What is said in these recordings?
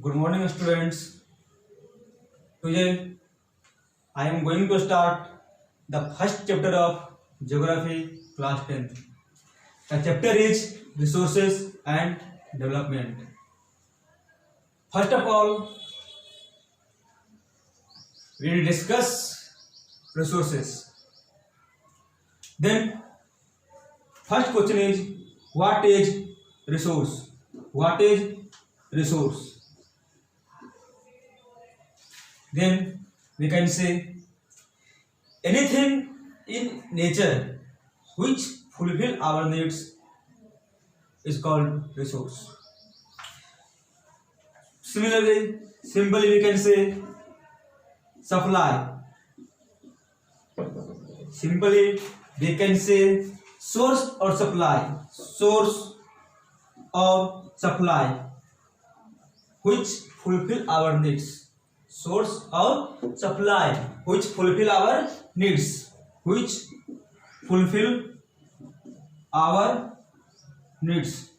Good morning, students. Today I am going to start the first chapter of Geography, class 10th. The chapter is Resources and Development. First of all, we will discuss resources. Then, first question is, what is resource? What is resource? Then we can say anything in nature which fulfill our needs is called resource. Similarly, simply we can say supply. Simply we can say source or supply. Source or supply which fulfill our needs. Source or supply which fulfill our needs. Which fulfill our needs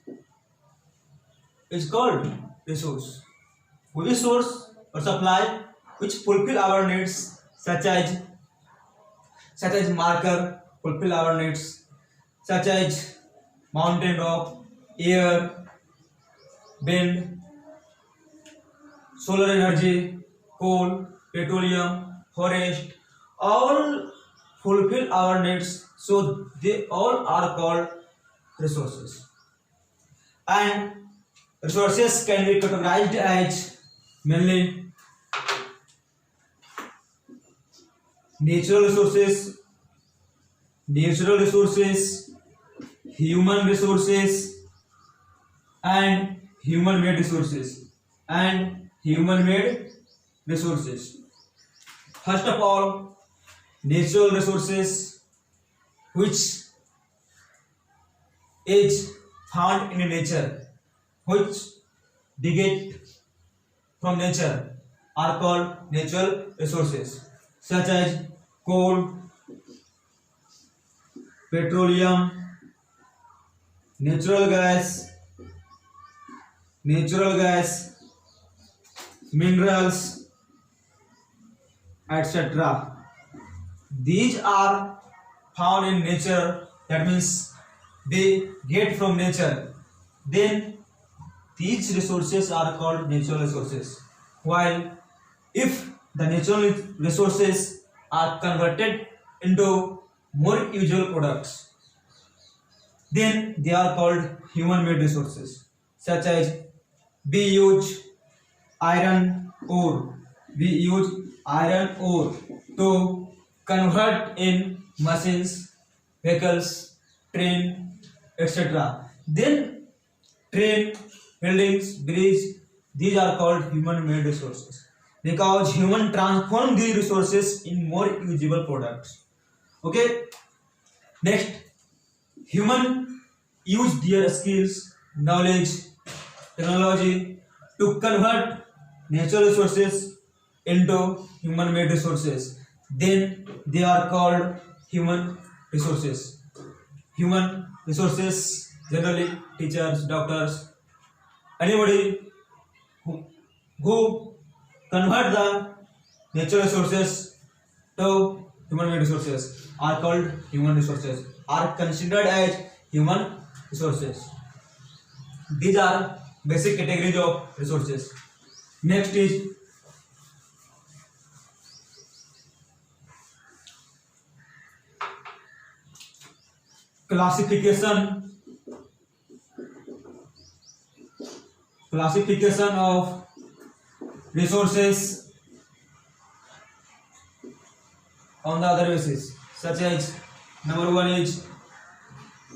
is called resource. Which source or supply which fulfill our needs, such as marker fulfill our needs, such as mountain rock, air, wind, solar energy, coal, petroleum, forest, all fulfill our needs, so they all are called resources. And resources can be categorized as mainly natural resources, human resources, and human-made resources. First of all, natural resources, which is found in nature, which we get from nature, are called natural resources, such as coal, petroleum, natural gas, minerals, etc. These are found in nature, that means they get from nature. Then these resources are called natural resources. While if the natural resources are converted into more usable products, then they are called human-made resources, such as we use iron ore. To convert in machines, vehicles, train, etc. Then train, buildings, bridge, these are called human-made resources because human transform these resources in more usable products. Okay. Next, human use their skills, knowledge, technology to convert natural resources into human-made resources. Then they are called human resources. Human resources generally teachers, doctors, anybody who convert the natural resources to human-made resources are called human resources, are considered as human resources. These are basic categories of resources. Next is classification of resources on the other basis, such as number one is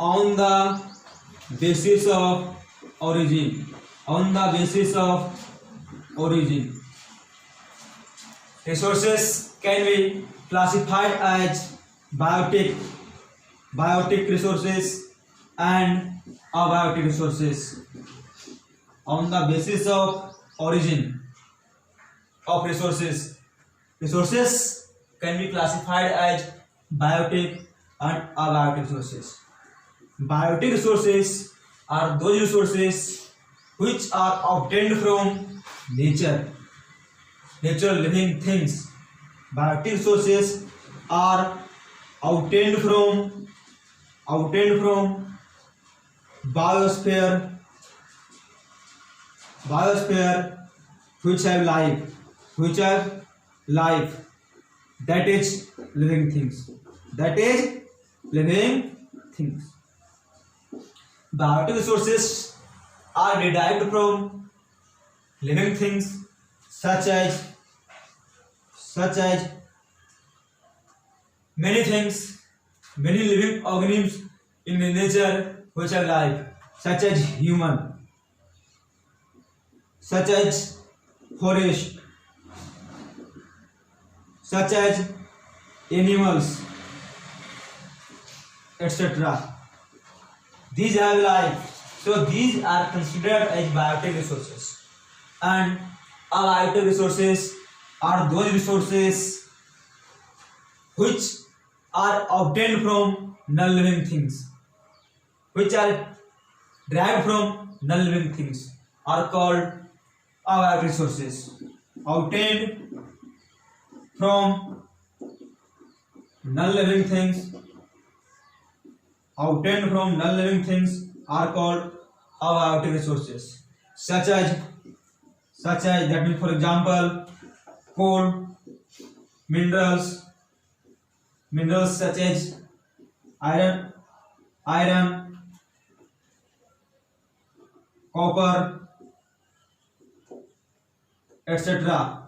on the basis of origin. Resources can be classified as biotic resources and abiotic resources. On the basis of origin of resources can be classified as biotic and abiotic resources. Biotic resources are those resources which are obtained from nature, natural living things. Biotic resources are obtained from biosphere which have life, that is living things. Biotic resources are derived from living things such as many living organisms in nature which have life, such as human, such as forest, such as animals, etc. These have life, so these are considered as biotic resources. And abiotic resources are those resources which are obtained from non-living things, which are derived from non-living things, are called abiotic resources. Obtained from non-living things are called abiotic resources, such as that means, for example, coal, minerals such as iron, copper, etc.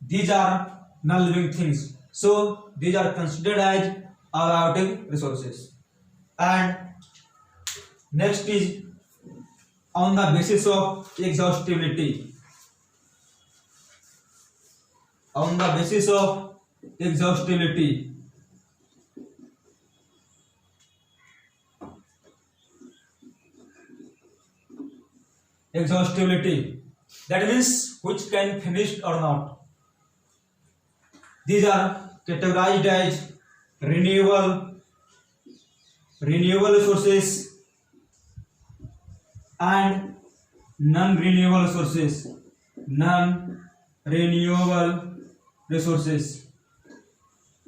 These are non-living things, so these are considered as abiotic resources. And next is on the basis of exhaustibility. Exhaustibility, that means which can finished or not. These are categorized as renewable resources and non-renewable resources.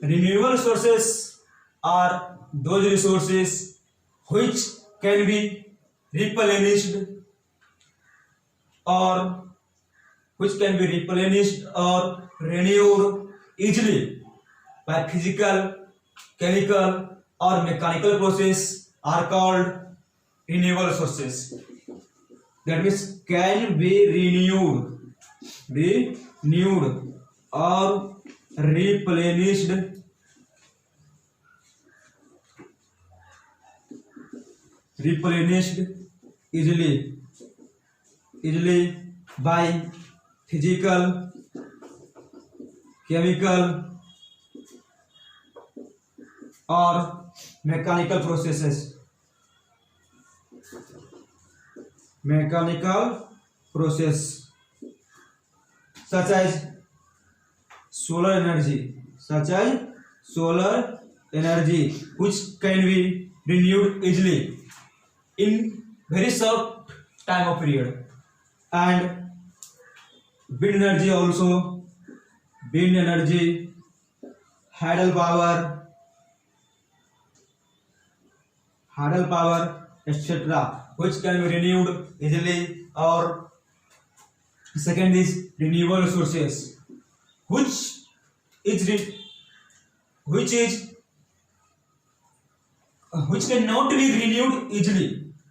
Renewable resources are those resources which can be replenished or renewed easily by physical, chemical or mechanical process, are called renewable resources. That means can be renewed or replenished easily by physical, chemical or mechanical process, such as solar energy, which can be renewed easily in very short time of period. And wind energy also, tidal power, etc., which can be renewed easily. Or second is renewable resources, which cannot be renewed easily.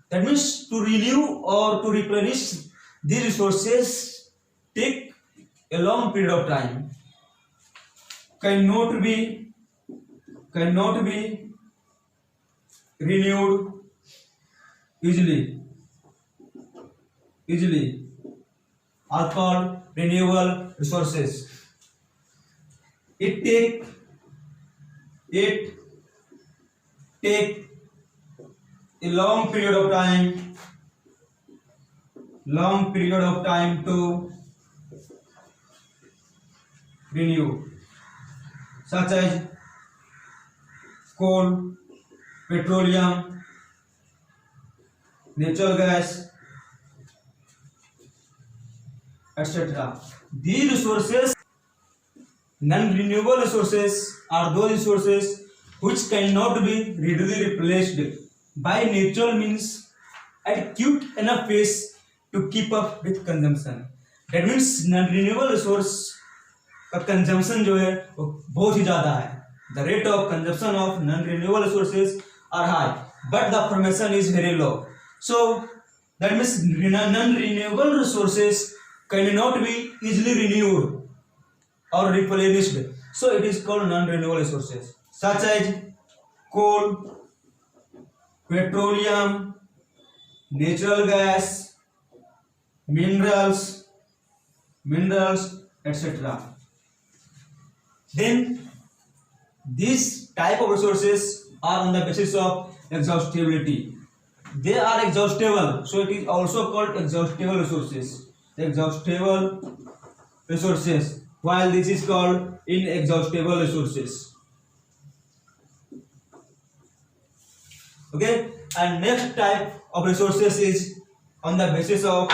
That means to renew or to replenish these resources take a long period of time, cannot be renewed easily are called renewable resources. It take a long period of time to renew, such as coal, petroleum, natural gas, etc. These resources, non-renewable resources, are those resources which cannot be readily replaced by natural means at quick enough pace to keep up with consumption. That means non-renewable resource का consumption जो है वो बहुत ही ज़्यादा है. The rate of consumption of non-renewable resources are high, but the formation is very low. So that means non-renewable resources cannot be easily renewed or replenished. So it is called non-renewable resources, such as coal, petroleum, natural gas, minerals, etc. Then these type of resources are on the basis of exhaustibility. They are exhaustible, so it is also called exhaustible resources. Exhaustible resources, while this is called inexhaustible resources. Okay, and next type of resources is on the basis of